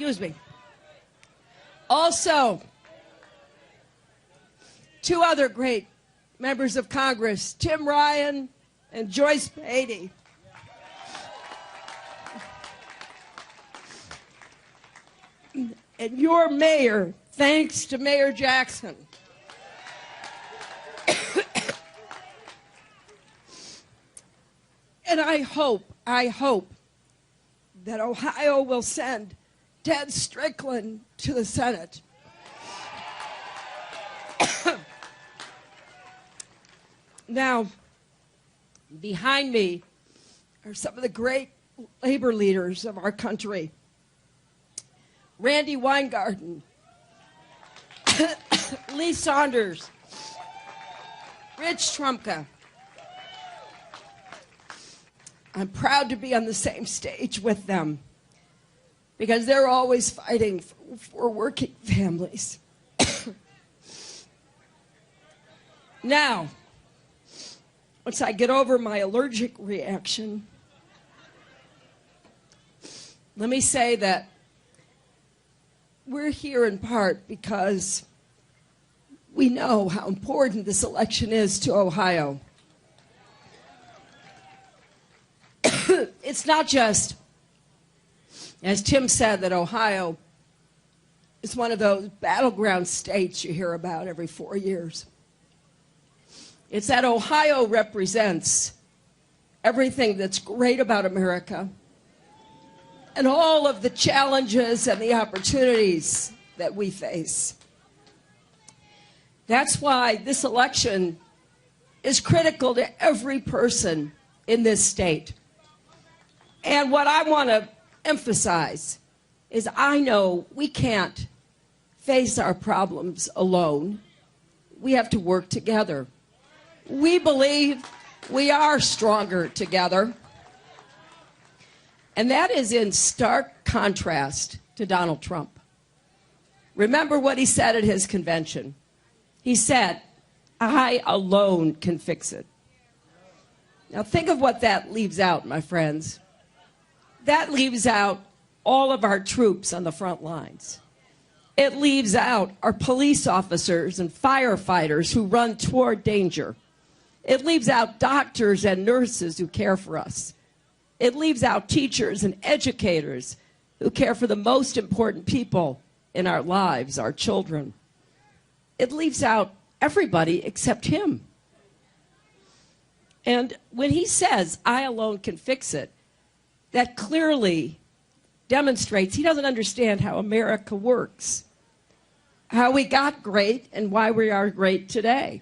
Excuse me. Also, two other great members of Congress, Tim Ryan and Joyce Beatty. And your mayor, thanks to Mayor Jackson. And I hope that Ohio will send Ted Strickland to the Senate. Now, behind me are some of the great labor leaders of our country. Randy Weingarten, Lee Saunders, Rich Trumka. I'm proud to be on the same stage with them because they're always fighting for working families. Now, once I get over my allergic reaction, let me say that we're here in part because we know how important this election is to Ohio. It's not just, as Tim said, that Ohio is one of those battleground states you hear about every 4 years. It's that Ohio represents everything that's great about America and all of the challenges and the opportunities that we face. That's why this election is critical to every person in this state. And what I want to emphasize is I know we can't face our problems alone. We have to work together. We believe we are stronger together. And that is in stark contrast to Donald Trump. Remember what he said at his convention. He said, "I alone can fix it." Now think of what that leaves out, my friends. That leaves out all of our troops on the front lines. It leaves out our police officers and firefighters who run toward danger. It leaves out doctors and nurses who care for us. It leaves out teachers and educators who care for the most important people in our lives, our children. It leaves out everybody except him. And when he says, "I alone can fix it," that clearly demonstrates he doesn't understand how America works, how we got great and why we are great today.